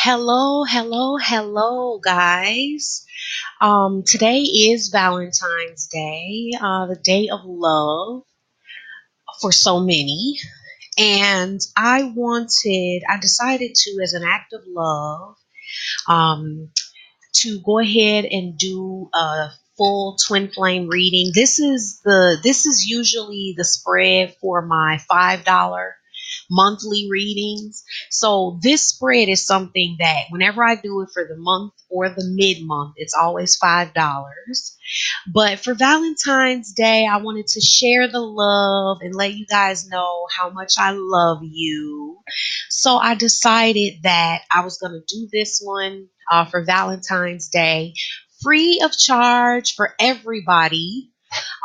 Hello, hello, hello, guys. Today is Valentine's Day, the day of love for so many. And I decided to, as an act of love, um, to go ahead and do a full twin flame reading. This is usually the spread for my $5 monthly readings. So this spread is something that whenever I do it for the month or the mid month, it's always $5. But for Valentine's Day, I wanted to share the love and let you guys know how much I love you. So I decided that I was going to do this one for Valentine's Day, free of charge for everybody.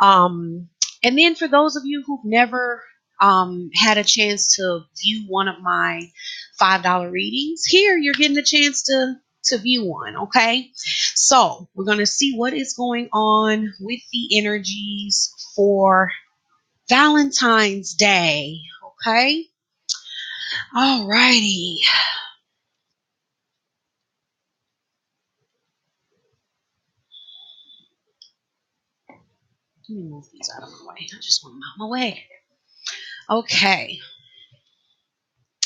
Um, and then for those of you who've never had a chance to view one of my $5 readings, here you're getting a chance to view one. Okay, so we're gonna see what is going on with the energies for Valentine's Day. Okay, all righty. Let me move these out of my way. I just want them out of my way. Okay.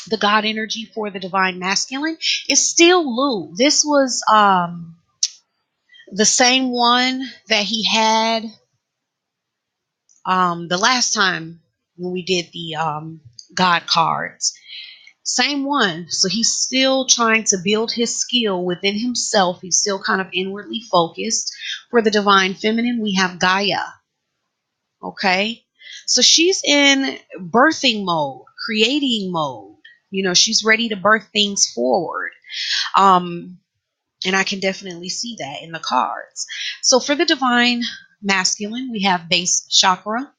The God energy for the divine masculine is still Lu. This was the same one that he had the last time when we did the God cards. Same one. So he's still trying to build his skill within himself. He's still kind of inwardly focused. For the divine feminine, we have Gaia. Okay. So she's in birthing mode, creating mode. She's ready to birth things forward. Um, and I can definitely see that in the cards. So for the divine masculine, we have base chakra,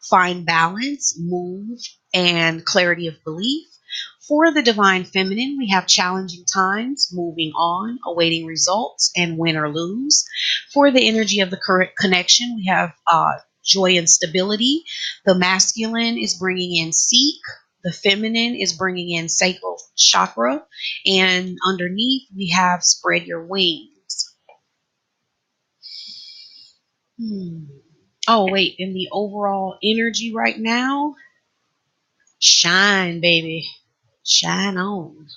find balance, move, and clarity of belief. For the divine feminine, we have challenging times, moving on, awaiting results, and win or lose. For the energy of the current connection, we have joy and stability. The masculine is bringing in seek. The feminine is bringing in sacral chakra. And underneath, we have spread your wings. Hmm. Oh, wait. In the overall energy right now, shine, baby. Shine on.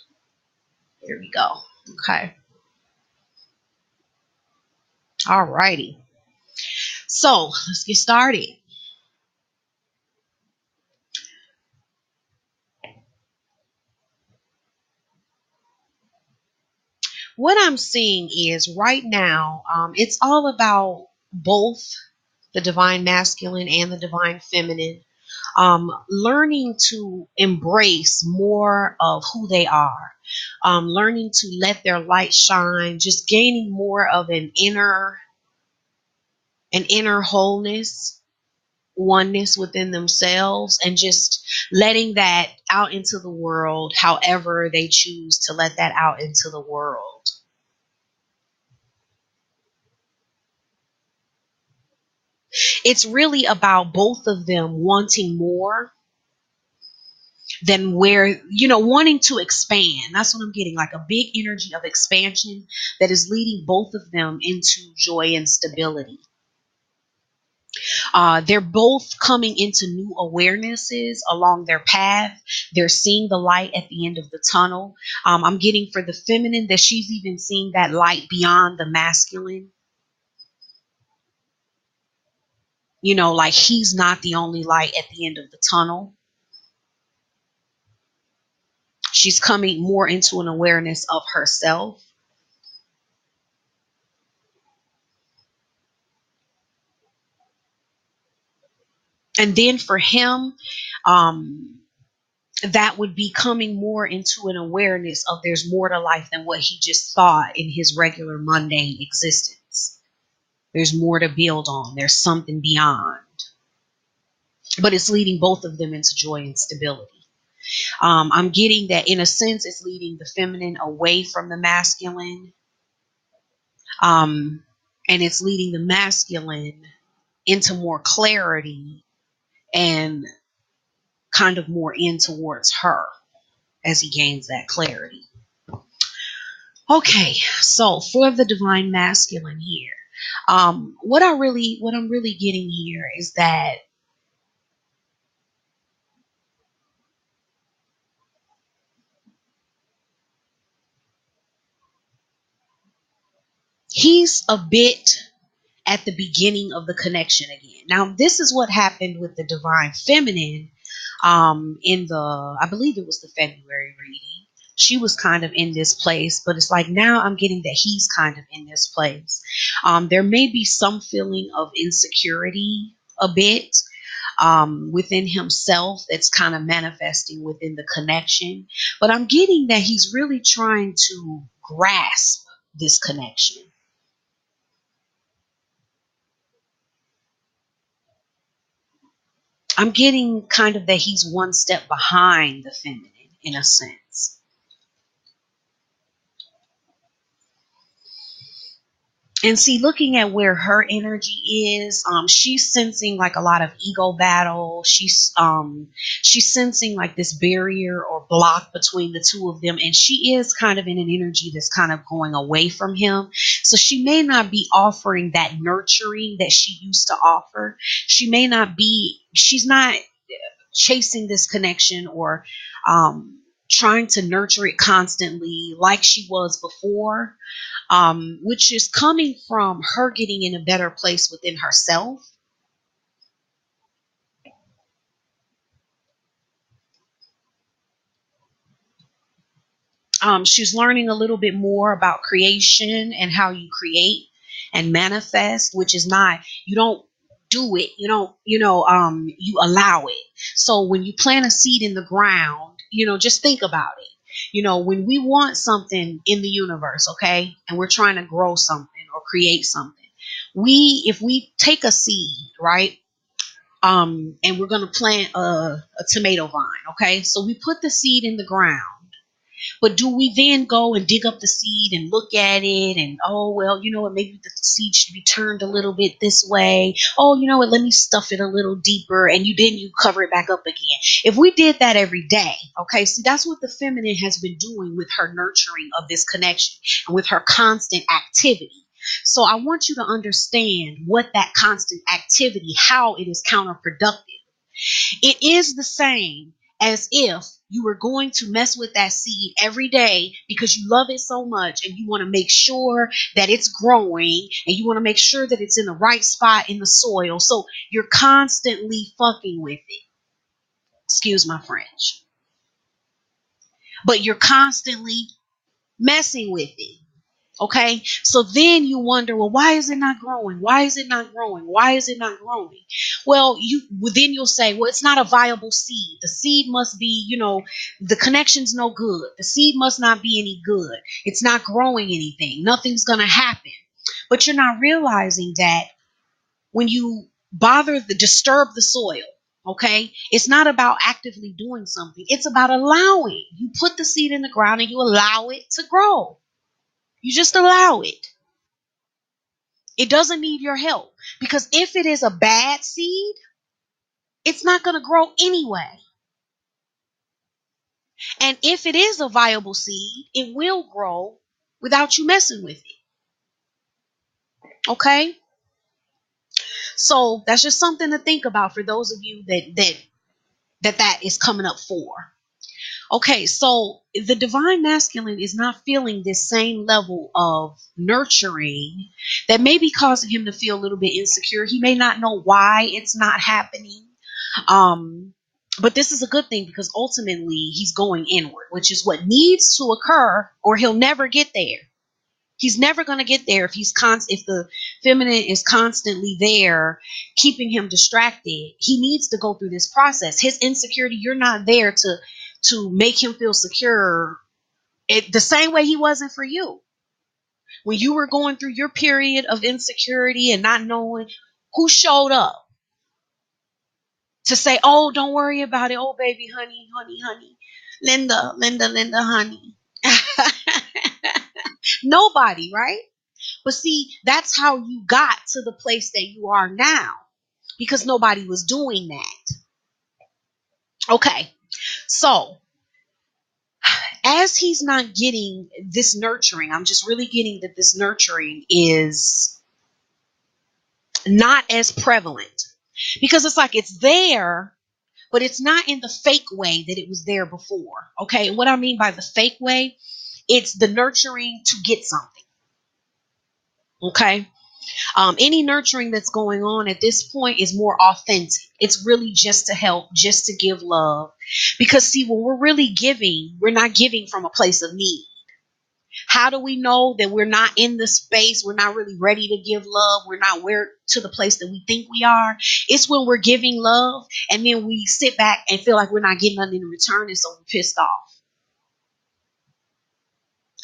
Here we go. Okay. All righty. So let's get started. What I'm seeing is right now, it's all about both the divine masculine and the divine feminine, learning to embrace more of who they are, learning to let their light shine, just gaining more of an inner wholeness, oneness within themselves, and just letting that out into the world however they choose to let that out into the world. It's really about both of them wanting more than wanting to expand. That's what I'm getting, like a big energy of expansion that is leading both of them into joy and stability. They're both coming into new awarenesses along their path. They're seeing the light at the end of the tunnel. I'm getting for the feminine that she's even seeing that light beyond the masculine. Like he's not the only light at the end of the tunnel. She's coming more into an awareness of herself. And then for him, um, that would be coming more into an awareness of there's more to life than what he just thought in his regular mundane existence. There's more to build on. There's something beyond. But it's leading both of them into joy and stability. I'm getting that in a sense, it's leading the feminine away from the masculine. Um, and it's leading the masculine into more clarity and kind of more in towards her as he gains that clarity. Okay, so for the divine masculine here, what I'm really getting here is that he's a bit at the beginning of the connection again. Now, this is what happened with the divine feminine in the, I believe it was the February reading. She was kind of in this place, but it's like now I'm getting that he's kind of in this place. There may be some feeling of insecurity a bit within himself that's kind of manifesting within the connection, but I'm getting that he's really trying to grasp this connection. I'm getting kind of that he's one step behind the feminine in a sense. And see, looking at where her energy is, she's sensing like a lot of ego battle. She's sensing like this barrier or block between the two of them, and she is kind of in an energy that's kind of going away from him. So she may not be offering that nurturing that she used to offer. She may not be. She's not chasing this connection or trying to nurture it constantly like she was before, which is coming from her getting in a better place within herself. She's learning a little bit more about creation and how you create and manifest, which is not, you don't do it, you allow it. So when you plant a seed in the ground, just think about it. When we want something in the universe, okay, and we're trying to grow something or create something, if we take a seed, right, and we're going to plant a tomato vine, okay, so we put the seed in the ground, but do we then go and dig up the seed and look at it and, oh, well, you know what, maybe the seed should be turned a little bit this way. Oh, you know what, let me stuff it a little deeper. And you cover it back up again. If we did that every day, okay, see, that's what the feminine has been doing with her nurturing of this connection and with her constant activity. So I want you to understand what that constant activity, how it is counterproductive. It is the same as if you were going to mess with that seed every day because you love it so much and you want to make sure that it's growing and you want to make sure that it's in the right spot in the soil. So you're constantly fucking with it. Excuse my French. But you're constantly messing with it. Okay, so then you wonder, well, why is it not growing? Why is it not growing? Why is it not growing? Then you'll say, well, it's not a viable seed. The seed must be, the connection's no good. The seed must not be any good. It's not growing anything. Nothing's gonna happen. But you're not realizing that when you disturb the soil, okay, it's not about actively doing something. It's about allowing. You put the seed in the ground and you allow it to grow. You just allow it. It doesn't need your help because if it is a bad seed, it's not going to grow anyway. And if it is a viable seed, it will grow without you messing with it. Okay? So that's just something to think about for those of you that is coming up for. Okay, so the divine masculine is not feeling this same level of nurturing that may be causing him to feel a little bit insecure. He may not know why it's not happening. Um, but this is a good thing because ultimately he's going inward, which is what needs to occur, or he'll never get there. He's never going to get there if the feminine is constantly there, keeping him distracted. He needs to go through this process. His insecurity, you're not there to make him feel secure. The same way he wasn't for you when you were going through your period of insecurity and not knowing who showed up to say, oh, don't worry about it. Oh, baby, honey, honey, honey. Linda, Linda, Linda, honey. Nobody, right? But see, that's how you got to the place that you are now because nobody was doing that. Okay. So As he's not getting this nurturing, I'm just really getting that this nurturing is not as prevalent, because it's like it's there, but it's not in the fake way that it was there before. Okay. And what I mean by the fake way, it's the nurturing to get something. Okay. Any nurturing that's going on at this point is more authentic. It's really just to help, just to give love. Because, see, when we're really giving, we're not giving from a place of need. How do we know that we're not in the space? We're not really ready to give love. We're not where to the place that we think we are. It's when we're giving love and then we sit back and feel like we're not getting nothing in return, and so we're pissed off.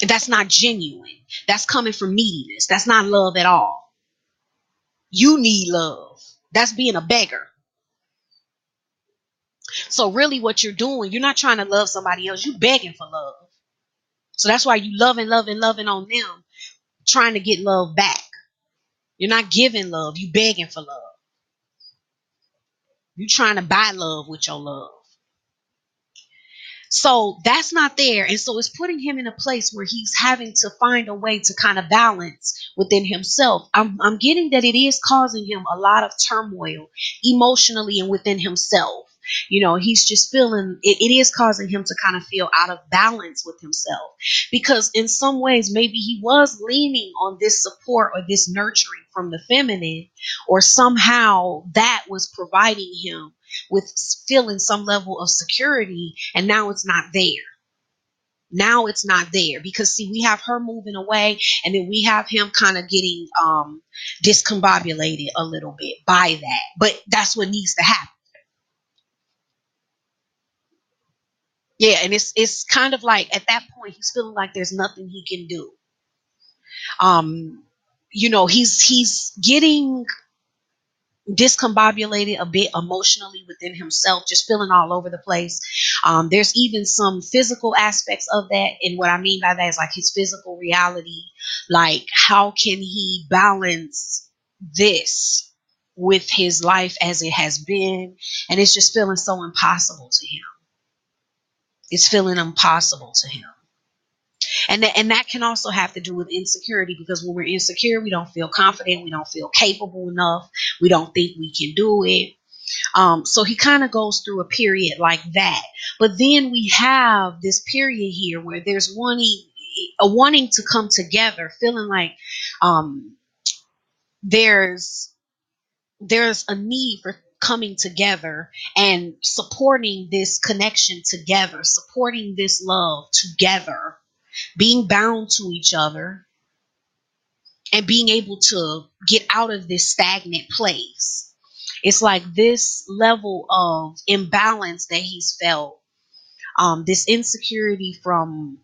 That's not genuine. That's coming from neediness. That's not love at all. You need love. That's being a beggar. So really what you're doing, you're not trying to love somebody else. You're begging for love. So that's why you loving on them, trying to get love back. You're not giving love. You begging for love. You trying to buy love with your love. So that's not there. And so it's putting him in a place where he's having to find a way to kind of balance within himself. I'm getting that it is causing him a lot of turmoil emotionally and within himself. He's just feeling it is causing him to kind of feel out of balance with himself, because in some ways maybe he was leaning on this support or this nurturing from the feminine, or somehow that was providing him with feeling some level of security, and now it's not there. Now it's not there, because see, we have her moving away, and then we have him kind of getting discombobulated a little bit by that, but that's what needs to happen. Yeah, and it's kind of like at that point he's feeling like there's nothing he can do. um he's getting discombobulated a bit emotionally within himself, just feeling all over the place. There's even some physical aspects of that. And what I mean by that is like his physical reality. Like, how can he balance this with his life as it has been? And it's just feeling so impossible to him. It's feeling impossible to him. And that can also have to do with insecurity, because when we're insecure, we don't feel confident, we don't feel capable enough, we don't think we can do it. So he kind of goes through a period like that. But then we have this period here where there's wanting to come together, feeling like um, there's there's a need for coming together and supporting this connection together, supporting this love together, being bound to each other, and being able to get out of this stagnant place. It's like this level of imbalance that he's felt, this insecurity from,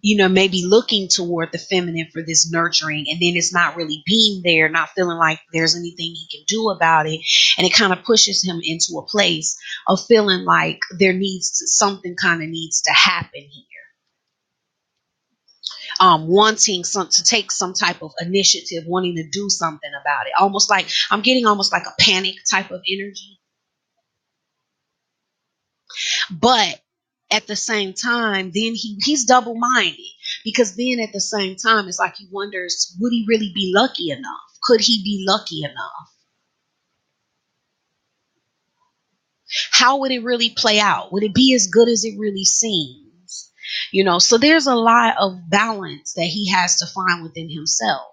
maybe looking toward the feminine for this nurturing, and then it's not really being there, not feeling like there's anything he can do about it. And it kind of pushes him into a place of feeling like something kind of needs to happen here. Wanting to take some type of initiative, wanting to do something about it. Almost like I'm getting almost like a panic type of energy. But at the same time, then he's double minded, because then at the same time, it's like he wonders, would he really be lucky enough? Could he be lucky enough? How would it really play out? Would it be as good as it really seems? So there's a lot of balance that he has to find within himself,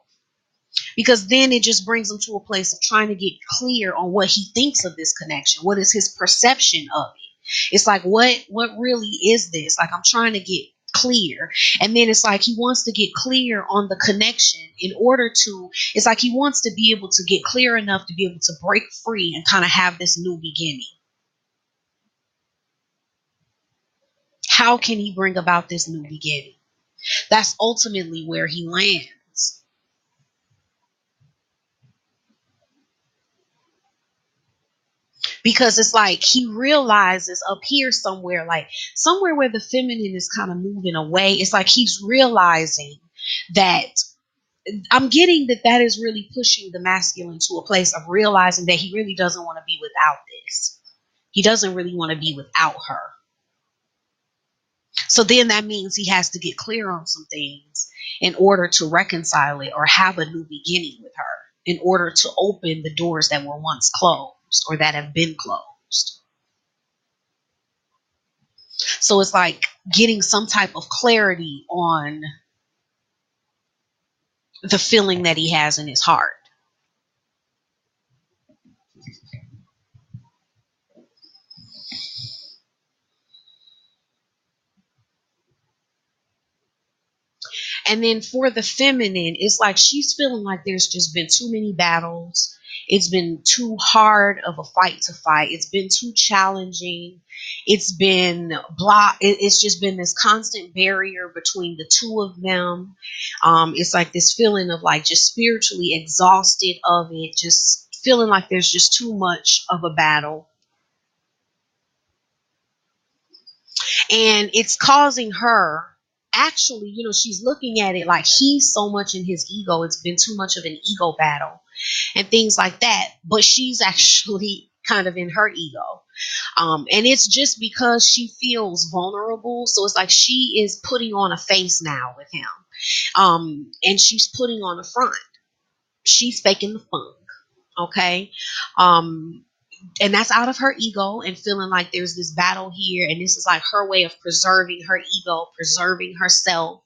because then it just brings him to a place of trying to get clear on what he thinks of this connection. What is his perception of it? It's like, what really is this? Like, I'm trying to get clear. And then it's like he wants to get clear on the connection in order to, it's like he wants to be able to get clear enough to be able to break free and kind of have this new beginning. How can he bring about this new beginning? That's ultimately where he lands. Because it's like he realizes up here somewhere, like somewhere where the feminine is kind of moving away. It's like he's realizing that, I'm getting that is really pushing the masculine to a place of realizing that he really doesn't want to be without this. He doesn't really want to be without her. So then that means he has to get clear on some things in order to reconcile it or have a new beginning with her, in order to open the doors that were once closed or that have been closed. So it's like getting some type of clarity on the feeling that he has in his heart. And then for the feminine, it's like she's feeling like there's just been too many battles. It's been too hard of a fight to fight. It's been too challenging. It's been It's just been this constant barrier between the two of them. It's like this feeling of like just spiritually exhausted of it, just feeling like there's just too much of a battle. And it's causing her, actually, she's looking at it like he's so much in his ego. It's been too much of an ego battle and things like that. But she's actually kind of in her ego. And it's just because she feels vulnerable. So it's like she is putting on a face now with him. And she's putting on a front. She's faking the funk. Okay. Um, and that's out of her ego and feeling like there's this battle here, and this is like her way of preserving her ego, preserving herself.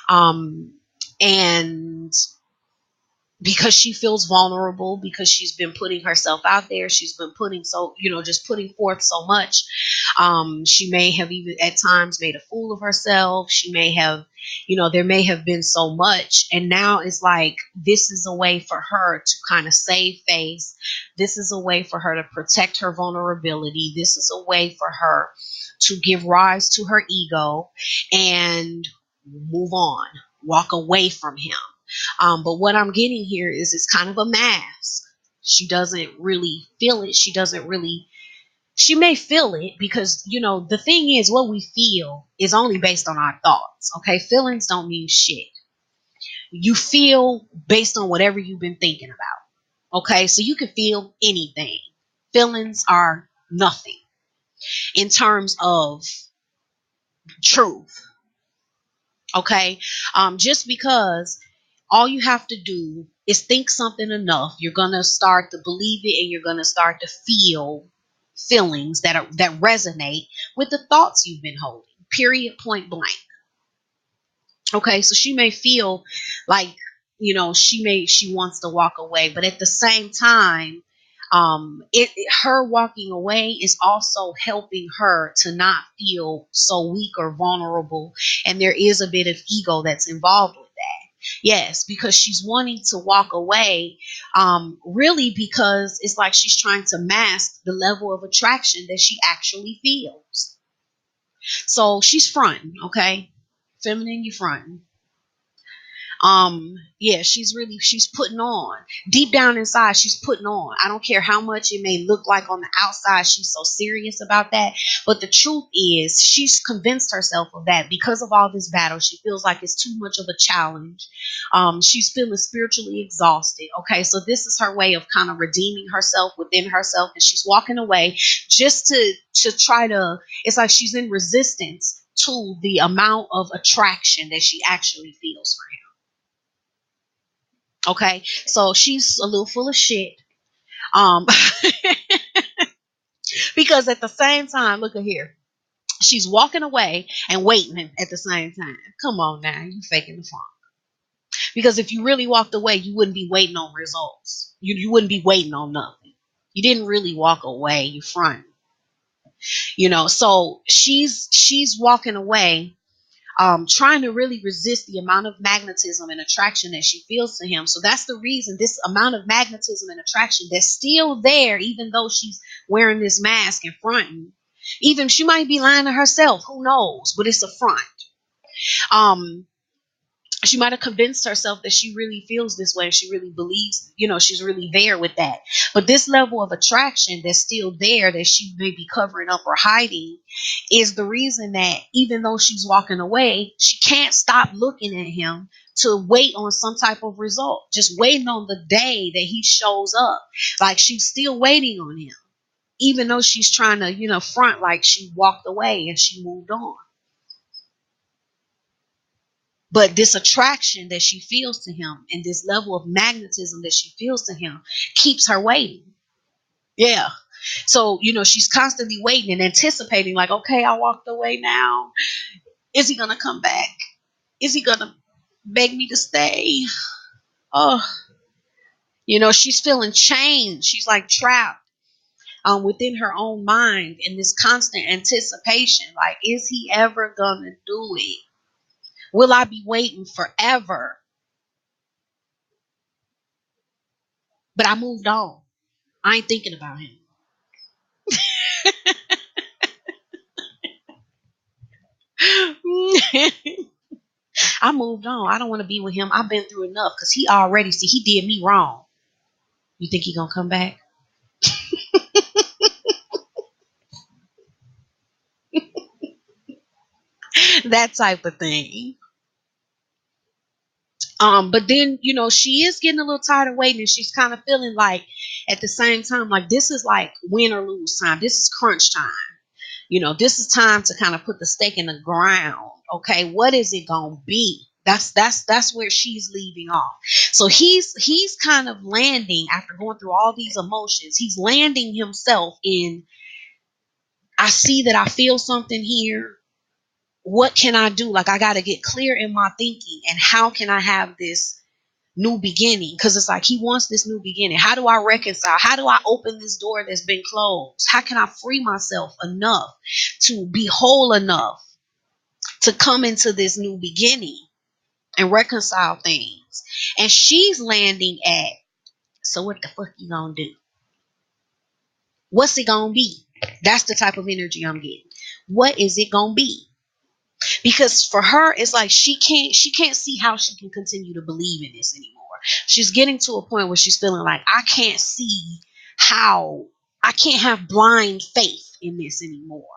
Um and because she feels vulnerable, because she's been putting herself out there, she's been putting so just putting forth so much. She may have even at times made a fool of herself. She may have, there may have been so much, and now it's like this is a way for her to kind of save face. This is a way for her to protect her vulnerability. This is a way for her to give rise to her ego and move on, walk away from him. But what I'm getting here is it's kind of a mask. She doesn't really feel it. She may feel it because, the thing is, what we feel is only based on our thoughts. Okay. Feelings don't mean shit. You feel based on whatever you've been thinking about. Okay. So you can feel anything. Feelings are nothing in terms of truth. Okay. Just because all you have to do is think something enough, you're going to start to believe it, and you're going to start to feel feelings that resonate with the thoughts you've been holding. Period, point blank. Okay, so she may feel like, she wants to walk away, but at the same time, her walking away is also helping her to not feel so weak or vulnerable, and there is a bit of ego that's involved with that. Yes, because she's wanting to walk away, really because it's like she's trying to mask the level of attraction that she actually feels. So she's fronting, okay? Feminine, you fronting. Yeah, she's putting on. Deep down inside, she's putting on. I don't care how much it may look like on the outside she's so serious about that, but the truth is she's convinced herself of that because of all this battle. She feels like it's too much of a challenge. She's feeling spiritually exhausted. Okay, so this is her way of kind of redeeming herself within herself, and she's walking away just to try to, it's like she's in resistance to the amount of attraction that she actually feels for him. Okay, so she's a little full of shit. Um, because at the same time, look at here, she's walking away and waiting at the same time. Come on now, you faking the funk. Because if you really walked away, you wouldn't be waiting on results. You wouldn't be waiting on nothing. You didn't really walk away. You front. So she's walking away, trying to really resist the amount of magnetism and attraction that she feels to him. So that's the reason this amount of magnetism and attraction that's still there, even though she's wearing this mask and fronting. Even she might be lying to herself, who knows? But it's a front. Um, she might have convinced herself that she really feels this way. She really believes, she's really there with that. But this level of attraction that's still there, that she may be covering up or hiding, is the reason that even though she's walking away, she can't stop looking at him to wait on some type of result. Just waiting on the day that he shows up. Like she's still waiting on him, even though she's trying to, front like she walked away and she moved on. But this attraction that she feels to him and this level of magnetism that she feels to him keeps her waiting. Yeah. So, she's constantly waiting and anticipating, like, okay, I walked away now. Is he going to come back? Is he going to beg me to stay? Oh, she's feeling chained. She's like trapped within her own mind in this constant anticipation. Like, is he ever going to do it? Will I be waiting forever? But I moved on. I ain't thinking about him. I moved on. I don't want to be with him. I've been through enough because he did me wrong. You think he gonna come back? That type of thing. But then, she is getting a little tired of waiting and she's kind of feeling like at the same time, like this is like win or lose time. This is crunch time. This is time to kind of put the stake in the ground. Okay, what is it gonna be? That's where she's leaving off. So he's kind of landing after going through all these emotions. He's landing himself in, I see that I feel something here. What can I do? Like, I got to get clear in my thinking, and how can I have this new beginning? Because it's like he wants this new beginning. How do I reconcile? How do I open this door that's been closed? How can I free myself enough to be whole enough to come into this new beginning and reconcile things? And she's landing at, so what the fuck you gonna do? What's it gonna be? That's the type of energy I'm getting. What is it gonna be? Because for her, it's like she can't see how she can continue to believe in this anymore. She's getting to a point where she's feeling like, I can't see how, I can't have blind faith in this anymore.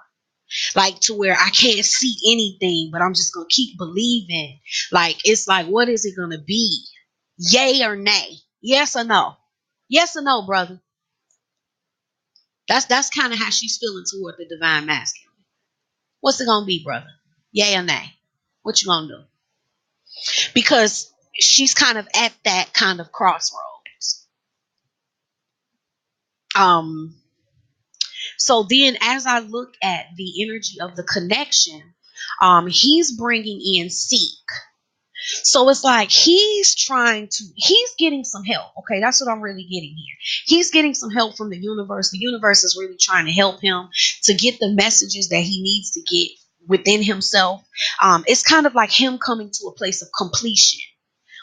Like, to where I can't see anything, but I'm just gonna keep believing. Like, it's like, what is it gonna be? Yay or nay? Yes or no? Yes or no, brother? That's kind of how she's feeling toward the divine masculine. What's it gonna be, brother? Yay or nay? What you gonna do? Because she's kind of at that kind of crossroads. Um, so then, as I look at the energy of the connection, he's bringing in seek. So it's like he's getting some help. Okay, that's what I'm really getting here. He's getting some help from the universe. The universe is really trying to help him to get the messages that he needs to get within himself. It's kind of like him coming to a place of completion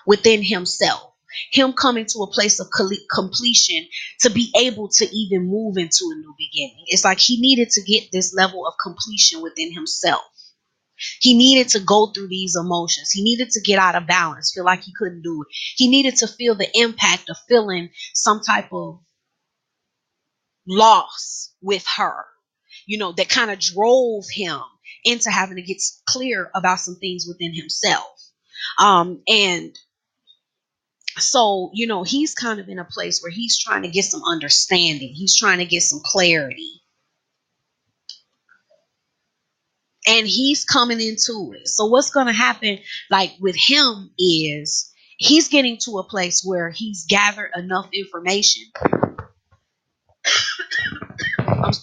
within himself, him coming to a place of completion to be able to even move into a new beginning. It's like he needed to get this level of completion within himself. He needed to go through these emotions. He needed to get out of balance, feel like he couldn't do it. He needed to feel the impact of feeling some type of loss with her, that kind of drove him into having to get clear about some things within himself. And so, he's kind of in a place where he's trying to get some understanding. He's trying to get some clarity. And he's coming into it. So what's going to happen, like with him, is he's getting to a place where he's gathered enough information.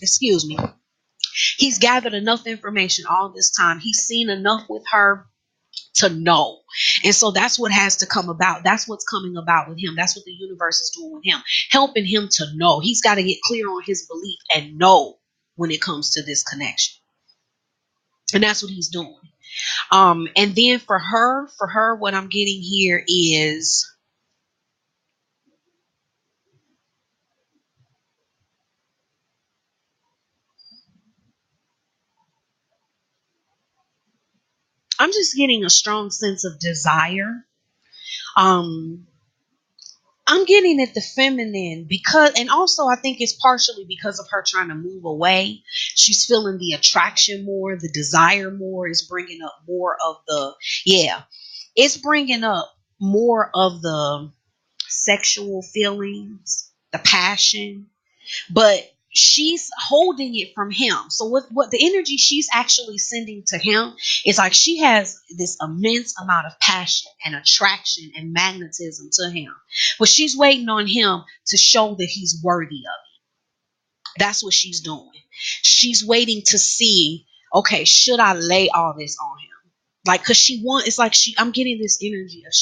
Excuse me. He's gathered enough information all this time. He's seen enough with her to know. And so that's what has to come about. That's what's coming about with him. That's what the universe is doing with him, helping him to know. He's got to get clear on his belief and know when it comes to this connection. And that's what he's doing. And then for her, what I'm getting here is I'm just getting a strong sense of desire. Um, I'm getting at the feminine because, and also I think it's partially because of her trying to move away. She's feeling the attraction more, the desire more is bringing up more of it's bringing up more of the sexual feelings, the passion. But she's holding it from him. So what the energy she's actually sending to him is like she has this immense amount of passion and attraction and magnetism to him. But she's waiting on him to show that he's worthy of it. That's what she's doing. She's waiting to see, okay, should I lay all this on him? Like, cause it's like I'm getting this energy of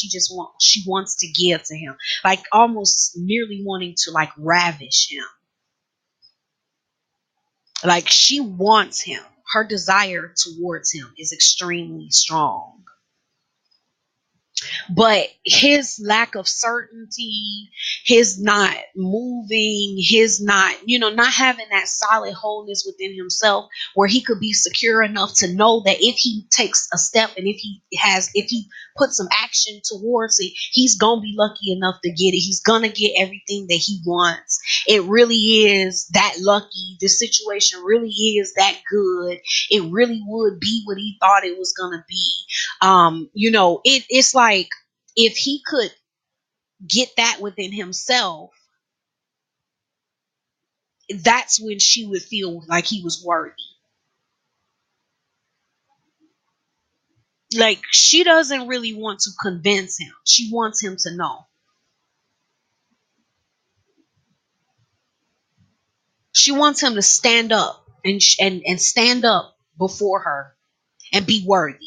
she wants to give to him, like almost nearly wanting to like ravish him. Like she wants him. Her desire towards him is extremely strong. But his lack of certainty, his not moving, his not, not having that solid wholeness within himself where he could be secure enough to know that if he takes a step and if he puts some action towards it, he's going to be lucky enough to get it. He's going to get everything that he wants. It really is that lucky. This situation really is that good. It really would be what he thought it was going to be. It's like if he could get that within himself, that's when she would feel like he was worthy. Like she doesn't really want to convince him. She wants him to know. She wants him to stand up and stand up before her and be worthy.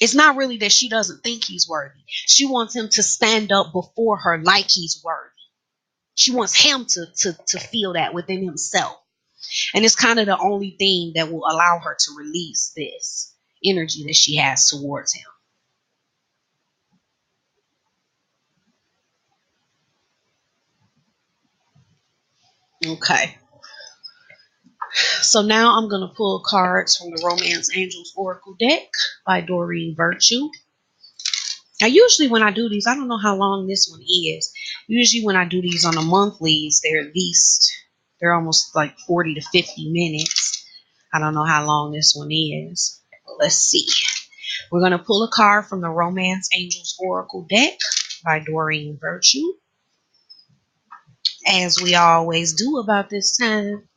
It's not really that she doesn't think he's worthy. She wants him to stand up before her like he's worthy. She wants him to feel that within himself. And it's kind of the only thing that will allow her to release this energy that she has towards him. Okay. So now I'm going to pull cards from the Romance Angels Oracle deck by Doreen Virtue. Now, usually when I do these, I don't know how long this one is. Usually when I do these on the monthlies, they're almost like 40 to 50 minutes. I don't know how long this one is. But let's see. We're going to pull a card from the Romance Angels Oracle deck by Doreen Virtue, as we always do about this time.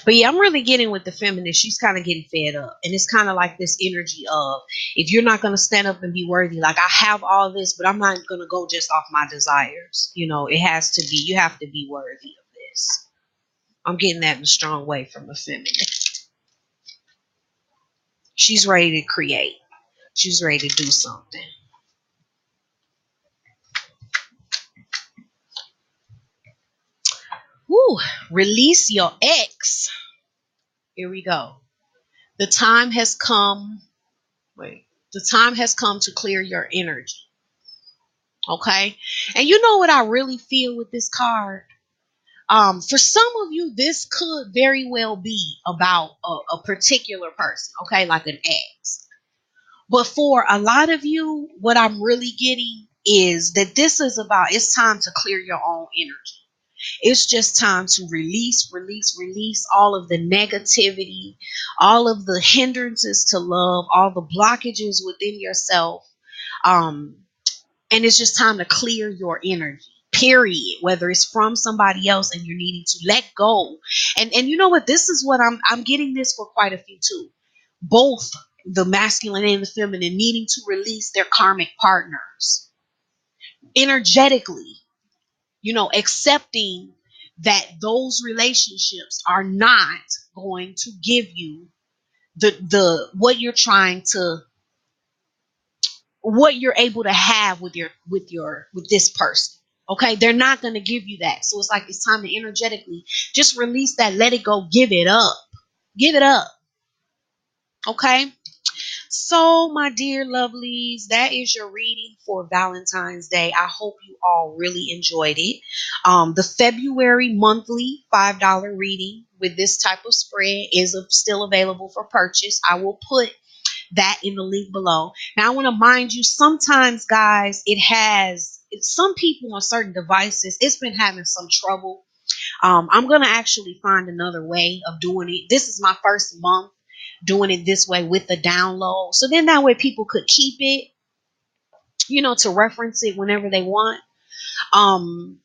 But yeah, I'm really getting with the feminist. She's kind of getting fed up. And it's kind of like this energy of, if you're not going to stand up and be worthy, like I have all this, but I'm not going to go just off my desires. It has to be, you have to be worthy of this. I'm getting that in a strong way from the feminist. She's ready to create. She's ready to do something. Woo, release your ex. Here we go. The time has come. Wait. The time has come to clear your energy. Okay. And you know what I really feel with this card? For some of you, this could very well be about a particular person, okay, like an ex. But for a lot of you, what I'm really getting is that this is about, it's time to clear your own energy. It's just time to release all of the negativity, all of the hindrances to love, all the blockages within yourself. Um, and it's just time to clear your energy. Period. Whether it's from somebody else and you're needing to let go. And you know what? This is what I'm getting this for quite a few too. Both the masculine and the feminine needing to release their karmic partners energetically, accepting that those relationships are not going to give you the what you're able to have with this person. Okay, they're not going to give you that. So it's like it's time to energetically just release that, let it go, give it up. Give it up. Okay? So, my dear lovelies, that is your reading for Valentine's Day. I hope you all really enjoyed it. The February monthly $5 reading with this type of spread is still available for purchase. I will put that in the link below. Now I want to mind you, sometimes guys, some people on certain devices, it's been having some trouble. I'm gonna actually find another way of doing it. This is my first month doing it this way with the download. So then that way people could keep it, to reference it whenever they want.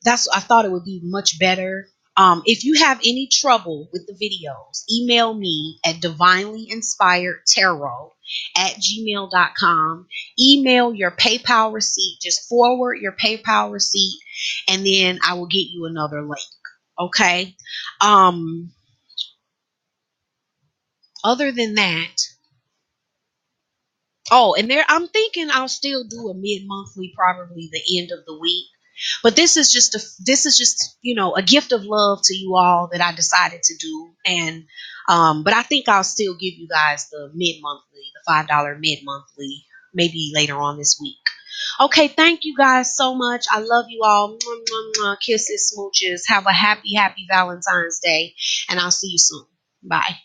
That's I thought it would be much better. If you have any trouble with the videos, email me at divinelyinspiredtarot@gmail.com. Email your PayPal receipt. Just forward your PayPal receipt, and then I will get you another link. Okay. Um, Other than that, oh, and there, I'm thinking I'll still do a mid-monthly, probably the end of the week. But this is just a gift of love to you all that I decided to do. And but I think I'll still give you guys the mid-monthly, the $5 mid-monthly, maybe later on this week. Okay, thank you guys so much. I love you all. Mwah, mwah, mwah. Kisses, smooches. Have a happy, happy Valentine's Day, and I'll see you soon. Bye.